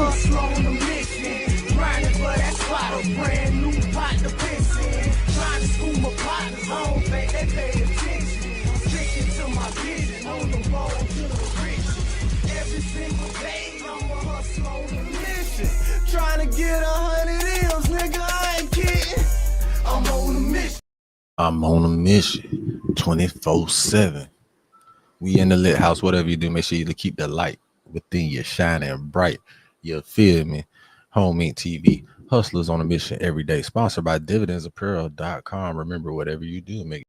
hustle on the mission. Grinding for that spot, a brand new pot to piss in. Trying to school my partners home, think they pay attention. Sticking to my vision, on the road to the riches. Every single day, I'm a hustle on the mission. Trying to get 100 M's, nigga, I ain't kidding. I'm on a mission. I'm on a mission 24/7. We in the lit house, whatever you do, make sure you keep the light within you shining bright. You feel me? Home Inc. TV. Hustlers on a mission every day. Sponsored by dividendsapparel.com. Remember, whatever you do, make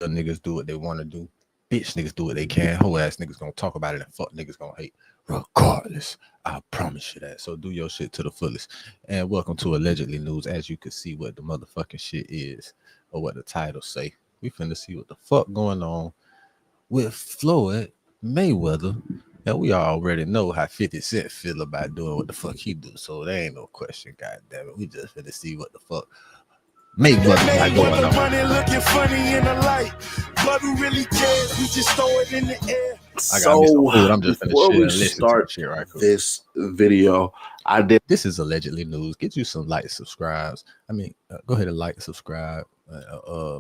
niggas do what they want to do. Bitch niggas do what they can. Whole ass niggas gonna talk about it and fuck niggas gonna hate. Regardless, I promise you that. So do your shit to the fullest. And welcome to Allegedly News. As you can see what the motherfucking shit is, or what the title say. We finna see what the fuck going on with Floyd Mayweather. And we already know how 50 Cent feel about doing what the fuck he do. So there ain't no question, goddamn it. We just finna see what the fuck Mayweather got going on. Money looking funny in the light, but who really cares? We just throw it in the air. I got me some food. I'm just before finna we start shit right quick. this video, This is Allegedly News. Get you some likes, subscribes. I mean, go ahead and like, subscribe,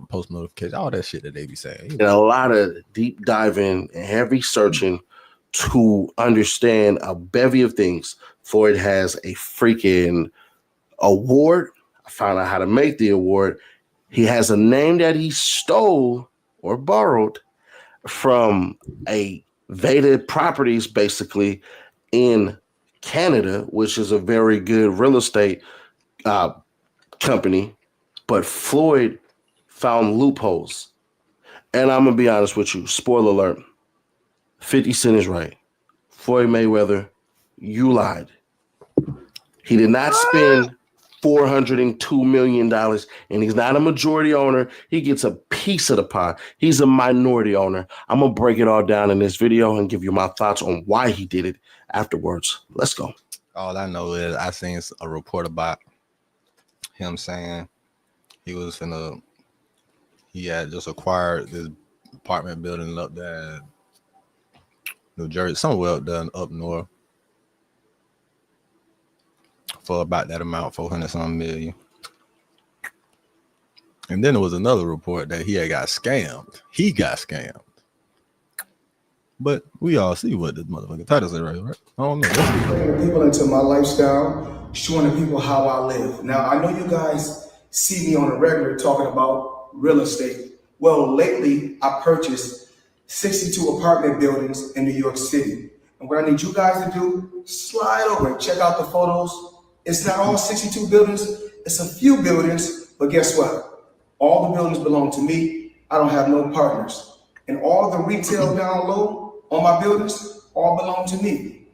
post notifications, all that shit that they be saying. You know, a lot of deep diving and heavy searching to understand a bevy of things. Floyd has a freaking award. I found out how to make the award. He has a name that he stole or borrowed from a Veda Properties, basically in Canada, which is a very good real estate company. But Floyd found loopholes. And I'm going to be honest with you. Spoiler alert. 50 Cent is right. Floyd Mayweather, you lied. He did not spend $402 million, and he's not a majority owner. He gets a piece of the pie. He's a minority owner. I'm going to break it all down in this video and give you my thoughts on why he did it afterwards. Let's go. All I know is I seen a report about him saying he had just acquired this apartment building up there in New Jersey, somewhere up there up north, for about that amount, 400-something million. And then there was another report that he had got scammed. He got scammed. But we all see what this motherfucking title say, right? I don't know. Bringing people into my lifestyle, showing the people how I live. Now, I know you guys see me on a regular talking about real estate. Well, lately, I purchased 62 apartment buildings in New York City. And what I need you guys to do, slide over and check out the photos. It's not all 62 buildings, it's a few buildings, but guess what? All the buildings belong to me. I don't have no partners. And all the retail down low on my buildings all belong to me.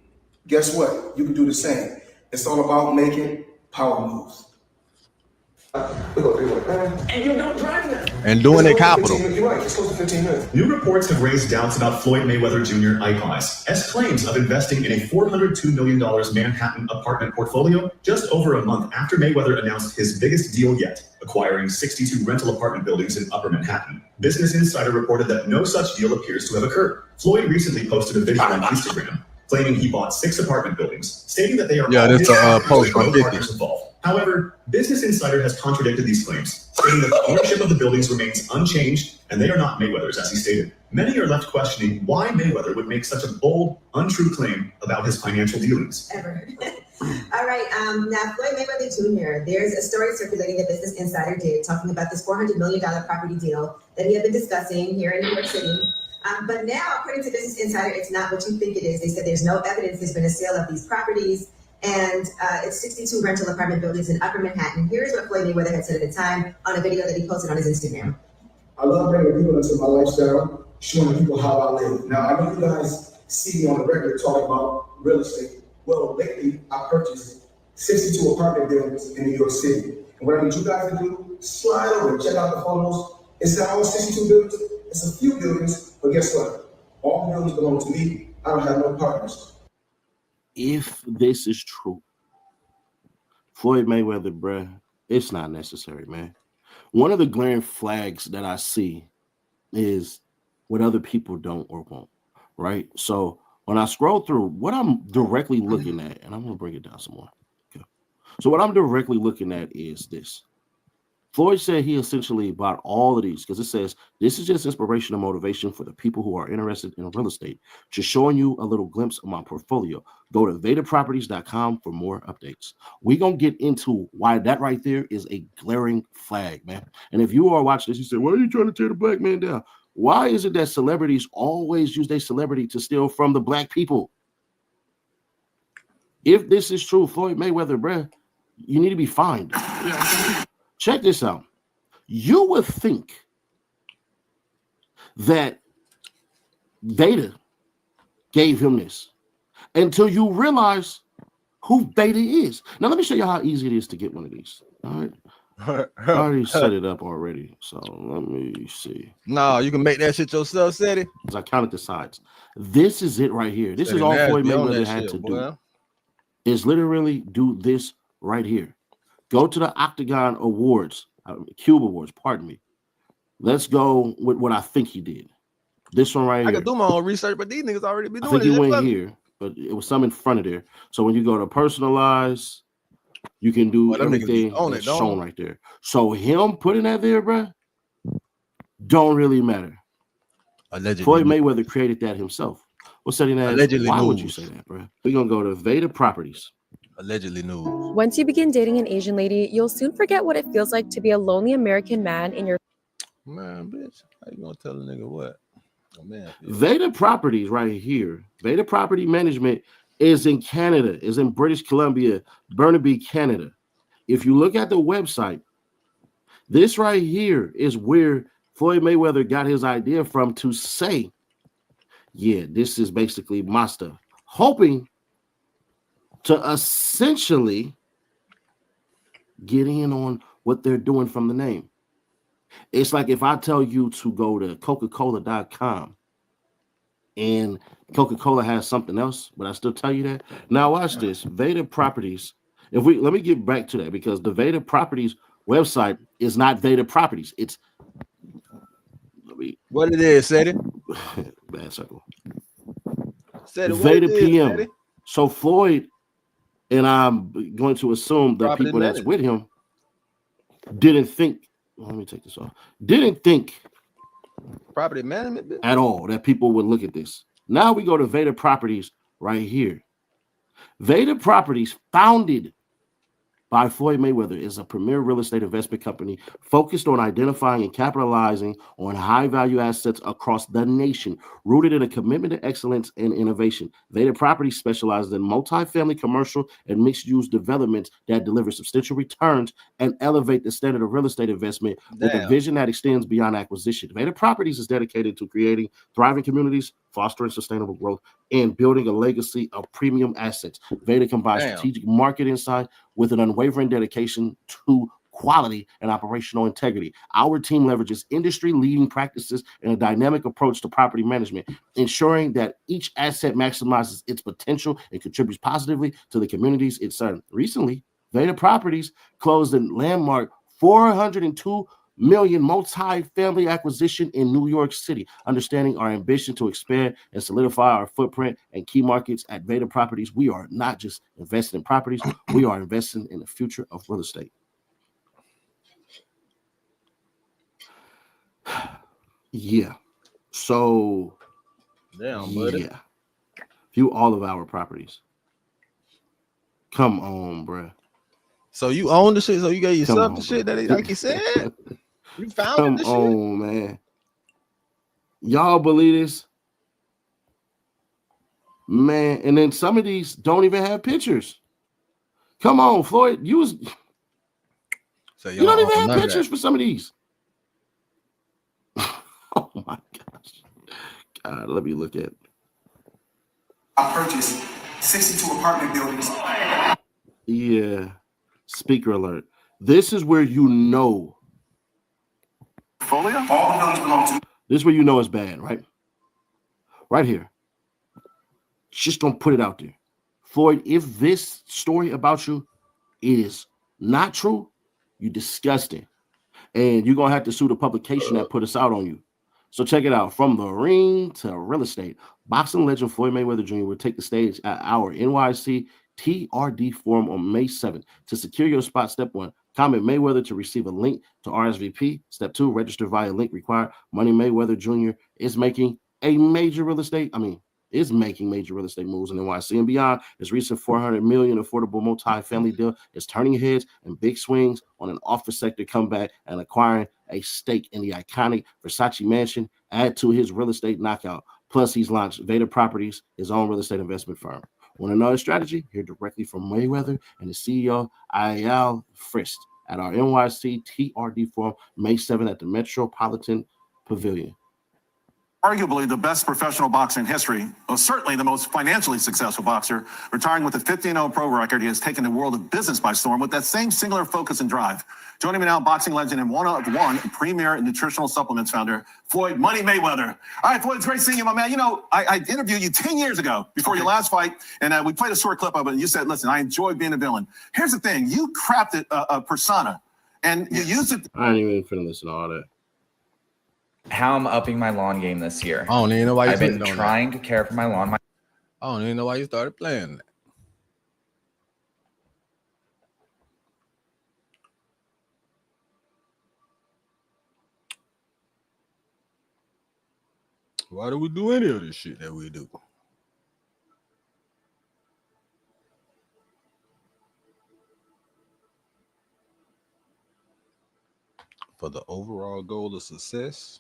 Guess what? You can do the same. It's all about making power moves. And you don't drive them. And doing it capital. You're right, it's close to 15 minutes. New reports have raised doubts about Floyd Mayweather Jr. IPOS as claims of investing in a $402 million Manhattan apartment portfolio just over a month after Mayweather announced his biggest deal yet, acquiring 62 rental apartment buildings in Upper Manhattan. Business Insider reported that no such deal appears to have occurred. Floyd recently posted a video on Instagram claiming he bought 6 apartment buildings, stating that they are all his post from 50. partners involved. However, Business Insider has contradicted these claims, stating that the ownership of the buildings remains unchanged and they are not Mayweather's, as he stated. Many are left questioning why Mayweather would make such a bold, untrue claim about his financial dealings. Ever. All right, now Floyd Mayweather Jr., there's a story circulating that Business Insider did talking about this $400 million property deal that he had been discussing here in New York City. But now, according to Business Insider, it's not what you think it is. They said there's no evidence there's been a sale of these properties. And it's 62 rental apartment buildings in Upper Manhattan. Here's what Floyd Mayweather had said at the time on a video that he posted on his Instagram. I love bringing people into my lifestyle, showing people how I live. Now, I know you guys see me on the regular talking about real estate. Well, lately, I purchased 62 apartment buildings in New York City. And what I need you guys to do, slide over and check out the photos. It's not all 62 buildings, it's a few buildings, but guess what? All the buildings belong to me. I don't have no partners. If this is true, Floyd Mayweather, bruh, it's not necessary, man. One of the glaring flags that I see is what other people don't or won't, right? So when I scroll through, what I'm directly looking at, and I'm going to bring it down some more. Okay. So what I'm directly looking at is this. Floyd said he essentially bought all of these because it says, this is just inspiration and motivation for the people who are interested in real estate. Just showing you a little glimpse of my portfolio. Go to VedaProperties.com for more updates. We're going to get into why that right there is a glaring flag, man. And if you are watching this, you say, why are you trying to tear the black man down? Why is it that celebrities always use their celebrity to steal from the black people? If this is true, Floyd Mayweather, bruh, you need to be fined. Check this out. You would think that Veda gave him this until you realize who Veda is. Now, let me show you how easy it is to get one of these. All right. I already set it up already. So let me see. No, you can make that shit yourself, Seti. I counted the sides. This is it right here. This is all Floyd Mayweather had to do. Is literally do this right here. Go to the Octagon Awards, Cube Awards, pardon me. Let's go with what I think he did. This one right here. I can do my own research, but these niggas already be doing it. I think he went here, but it was some in front of there. So when you go to personalize, you can do everything that's shown right there. So him putting that there, bro, don't really matter. Allegedly. Floyd Mayweather created that himself. What's setting that? Allegedly. Why would you say that, bro? We're going to go to Veda Properties. Allegedly news. Once you begin dating an Asian lady, you'll soon forget what it feels like to be a lonely American man in your... Man, bitch, how you gonna tell a nigga what? Oh, man. Veda Properties right here. Veda Property Management is in Canada, is in British Columbia, Burnaby, Canada. If you look at the website, this right here is where Floyd Mayweather got his idea from to say, yeah, this is basically my stuff. Hoping to essentially get in on what they're doing from the name. It's like if I tell you to go to Coca-Cola.com and Coca-Cola has something else, but I still tell you that. Now watch this. Veda Properties. Let me get back to that because the Veda Properties website is not Veda Properties. It's what it is, said it. Bad circle. Veda PM. So Floyd, and I'm going to assume the people that's with him didn't think. Let me take this off. Didn't think property management at all that people would look at this. Now we go to Veda Properties right here. Veda Properties, founded by Floyd Mayweather, is a premier real estate investment company focused on identifying and capitalizing on high-value assets across the nation, rooted in a commitment to excellence and innovation. Veda Properties specializes in multifamily, commercial, and mixed-use developments that deliver substantial returns and elevate the standard of real estate investment with a vision that extends beyond acquisition. Veda Properties is dedicated to creating thriving communities, fostering sustainable growth, and building a legacy of premium assets. Veda combines strategic market insight with an unwavering dedication to quality and operational integrity. Our team leverages industry-leading practices and a dynamic approach to property management, ensuring that each asset maximizes its potential and contributes positively to the communities it serves. Recently, Veda Properties closed a landmark $402 million multi-family acquisition in New York City. Understanding our ambition to expand and solidify our footprint and key markets at Veda Properties, we are not just investing in properties, we are investing in the future of real estate. Yeah. So, buddy. Yeah. View all of our properties. Come on, bruh. So you own the shit? So you got yourself the shit that like you said? You found the shit? Come on, man. Y'all believe this? Man, and then some of these don't even have pictures. Come on, Floyd. You don't even have pictures for some of these. Oh my gosh. God, let me look at. I purchased 62 apartment buildings. Yeah. Speaker alert. This is where you know. All the buildings belong to. This is where you know it's bad, right? Right here. Just don't put it out there. Floyd, if this story about you is not true, you're disgusting. and you're gonna have to sue the publication that put us out on you. So check it out. From the ring to real estate, boxing legend Floyd Mayweather Jr. will take the stage at our NYC TRD Forum on May 7th. To secure your spot, step 1, comment Mayweather to receive a link to RSVP. Step 2, register via link required. Money Mayweather Jr. is making major real estate moves in NYC and beyond. His recent $400 million affordable multi-family deal is turning heads and big swings on an office sector comeback and acquiring a stake in the iconic Versace mansion. Add to his real estate knockout. Plus, he's launched Veda Properties, his own real estate investment firm. Want to know his strategy? Hear directly from Mayweather and the CEO, Ayal Frist, at our NYC TRD Forum, May 7th at the Metropolitan Pavilion. Arguably the best professional boxer in history, certainly the most financially successful boxer, retiring with a 15-0 pro record, he has taken the world of business by storm with that same singular focus and drive. Joining me now, boxing legend and one premier nutritional supplements founder, Floyd Money Mayweather. All right, Floyd, it's great seeing you, my man. You know, I interviewed you 10 years ago before your last fight, and we played a short clip of it, and you said, listen, I enjoy being a villain. Here's the thing. You crafted a persona, and you used it. I ain't even finna listen to all that. How I'm upping my lawn game this year. I don't even know why I've been trying to care for my lawn. I don't even know why you started playing that. Why do we do any of this shit that we do? For the overall goal of success?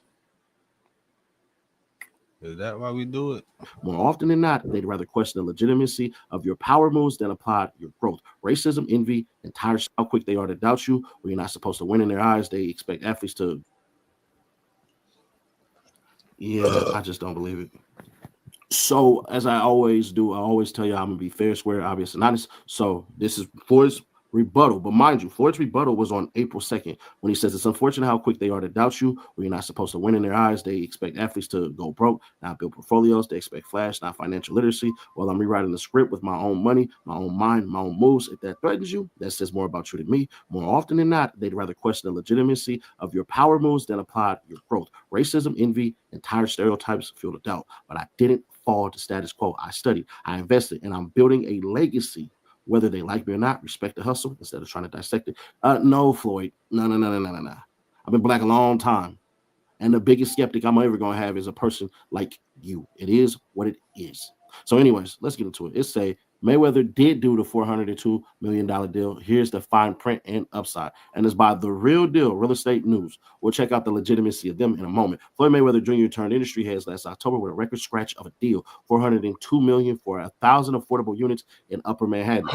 Is that why we do it? More often than not, they'd rather question the legitimacy of your power moves than applaud your growth. Racism, envy, and tired how quick they are to doubt you when you're not supposed to win in their eyes. They expect athletes to. Yeah, I just don't believe it. So, as I always do, I always tell you I'm going to be fair, square, obvious, and honest. So, this is Floyd's rebuttal. But mind you, Floyd's rebuttal was on April 2nd when he says it's unfortunate how quick they are to doubt you when you're not supposed to win in their eyes. They expect athletes to go broke, not build portfolios. They expect flash, not financial literacy. Well, I'm rewriting the script with my own money, my own mind, my own moves. If that threatens you, that says more about you than me. More often than not, they'd rather question the legitimacy of your power moves than applaud your growth. Racism, envy, and tired stereotypes fuel the doubt. But I didn't fall to status quo. I studied, I invested, and I'm building a legacy. Whether they like me or not, respect the hustle instead of trying to dissect it. No, Floyd. No. I've been black a long time. And the biggest skeptic I'm ever going to have is a person like you. It is what it is. So anyways, let's get into it. It's say Mayweather did do the $402 million deal. Here's the fine print and upside. And it's by The Real Deal, Real Estate News. We'll check out the legitimacy of them in a moment. Floyd Mayweather Jr. turned industry heads last October with a record scratch of a deal, $402 million for 1,000 affordable units in Upper Manhattan.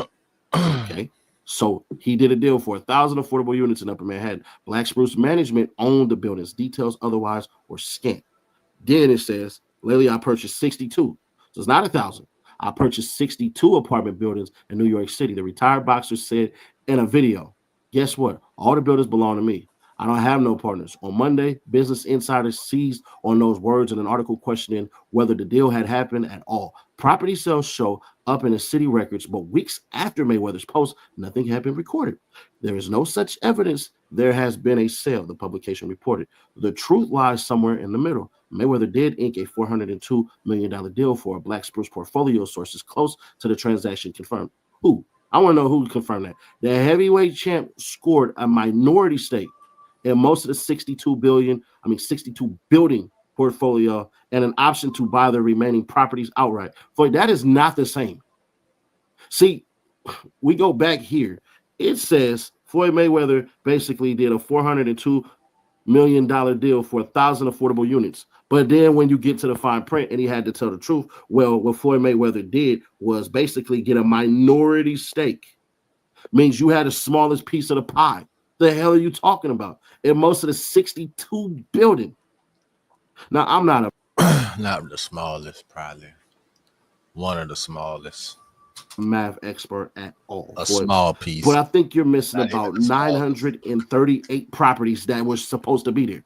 Okay. So he did a deal for 1,000 affordable units in Upper Manhattan. Black Spruce Management owned the buildings. Details otherwise were scant. Then it says, lately I purchased 62. So it's not 1,000. I purchased 62 apartment buildings in New York City. The retired boxer said in a video, guess what? All the buildings belong to me. I don't have no partners. On Monday, Business Insider seized on those words in an article questioning whether the deal had happened at all. Property sales show up in the city records, but weeks after Mayweather's post, nothing had been recorded. There is no such evidence there has been a sale, the publication reported. The truth lies somewhere in the middle. Mayweather did ink a $402 million deal for a Black Spruce portfolio, sources close to the transaction confirmed. Who? I want to know who confirmed that. The heavyweight champ scored a minority stake in most of the 62 building portfolio and an option to buy the remaining properties outright. Floyd, that is not the same. See, we go back here. It says Floyd Mayweather basically did a $402 million deal for 1,000 affordable units. But then when you get to the fine print and he had to tell the truth, well, what Floyd Mayweather did was basically get a minority stake. Means you had the smallest piece of the pie. The hell are you talking about? In most of the 62 building. Now, I'm not not the smallest, probably. One of the smallest. Math expert at all. A small piece. But I think you're missing about 938 properties that were supposed to be there.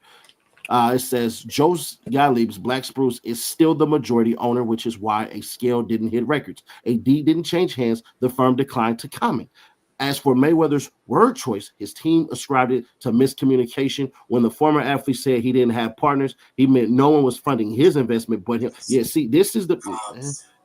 It says Joe Galib's Black Spruce is still the majority owner, which is why a scale didn't hit records. A deed didn't change hands. The firm declined to comment. As for Mayweather's word choice, his team ascribed it to miscommunication. When the former athlete said he didn't have partners, he meant no one was funding his investment but him. Yeah, see, this is the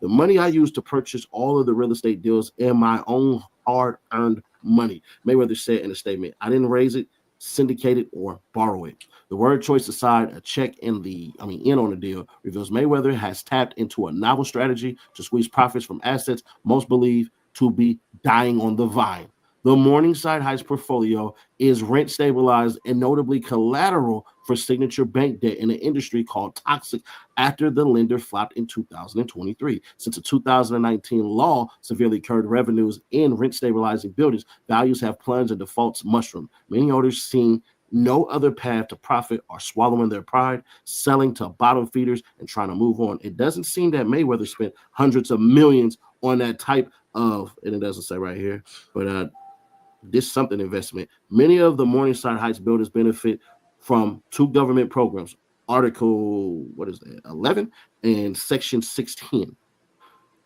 money I used to purchase all of the real estate deals in my own hard-earned money. Mayweather said in a statement, I didn't raise it, syndicate it, or borrow it. The word choice aside, a check in on the deal reveals Mayweather has tapped into a novel strategy to squeeze profits from assets most believe to be dying on the vine. The Morningside Heights portfolio is rent stabilized and notably collateral for signature bank debt in an industry called toxic after the lender flopped in 2023. Since a 2019 law severely curbed revenues in rent stabilizing buildings, values have plunged and defaults mushroomed. Many owners seeing no other path to profit are swallowing their pride, selling to bottom feeders, and trying to move on. It doesn't seem that Mayweather spent hundreds of millions on that type of, and it doesn't say right here, but this something investment. Many of the Morningside Heights builders benefit from two government programs, Article 11 and Section 610.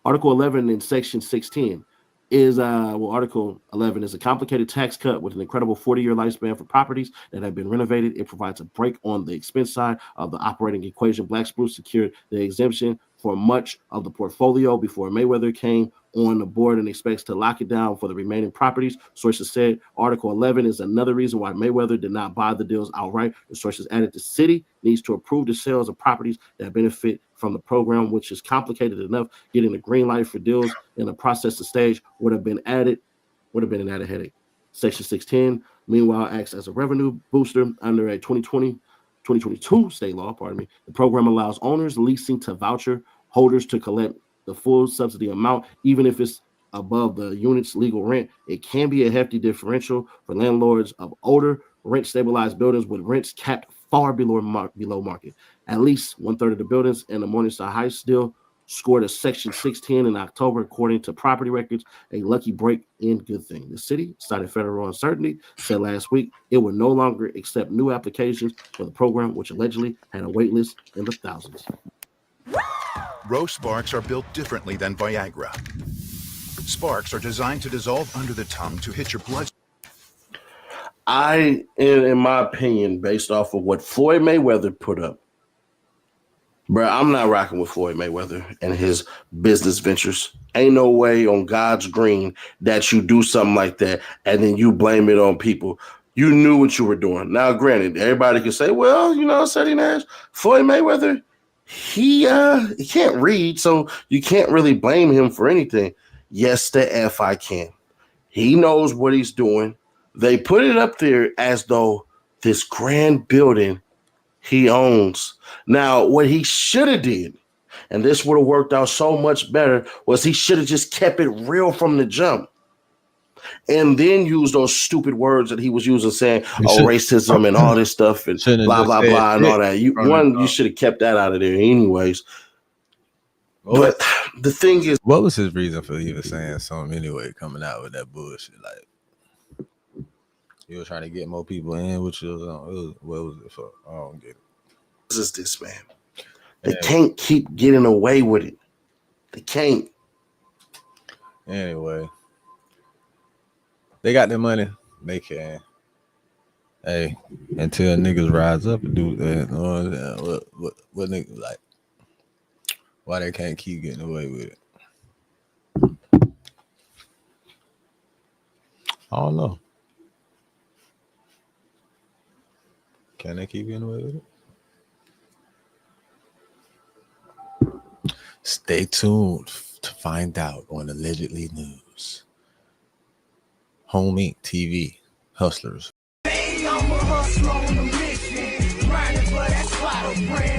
Article 11 and Section 610 is Article 11 is a complicated tax cut with an incredible 40-year lifespan for properties that have been renovated. It provides a break on the expense side of the operating equation. Black Spruce secured the exemption for much of the portfolio before Mayweather came on the board and expects to lock it down for the remaining properties. Sources said Article 11 is another reason why Mayweather did not buy the deals outright. The sources added the city needs to approve the sales of properties that benefit from the program, which is complicated enough. Getting the green light for deals in the process stage would have been an added headache. Section 610, meanwhile, acts as a revenue booster under a 2022 state law, The program allows owners leasing to voucher holders to collect the full subsidy amount, even if it's above the unit's legal rent. It can be a hefty differential for landlords of older rent-stabilized buildings with rents capped far below market. At least one-third of the buildings in the Morningside Heights still scored a Section 610 in October, according to property records, a lucky break in good thing. The city, citing federal uncertainty, said last week it would no longer accept new applications for the program, which allegedly had a wait list in the thousands. Roe sparks are built differently than Viagra. Sparks are designed to dissolve under the tongue to hit your blood. In my opinion, based off of what Floyd Mayweather put up, bro, I'm not rocking with Floyd Mayweather and his business ventures. Ain't no way on God's green that you do something like that and then you blame it on people. You knew what you were doing. Now, granted, everybody can say, well, Ceddy Nash, Floyd Mayweather, he can't read, so you can't really blame him for anything. Yes, the F I can. He knows what he's doing. They put it up there as though this grand building he owns. Now, what he should have did, and this would have worked out so much better, was he should have just kept it real from the jump. And then use those stupid words that he was using, saying, racism and all this stuff and blah, blah, blah, and all that. You should have kept that out of there anyways. But the thing is, what was his reason for even saying something anyway, coming out with that bullshit? Like, he was trying to get more people in, what was it for? I don't get it. What is this, man? They can't keep getting away with it. They can't. Anyway. They got their money. They can. Hey, until niggas rise up and do that, what niggas like? Why they can't keep getting away with it? I don't know. Can they keep getting away with it? Stay tuned to find out on Allegedly News. Home Inc. TV, Hustlers. Hey, I'm a hustler on a mission, grinding for that spot of brand.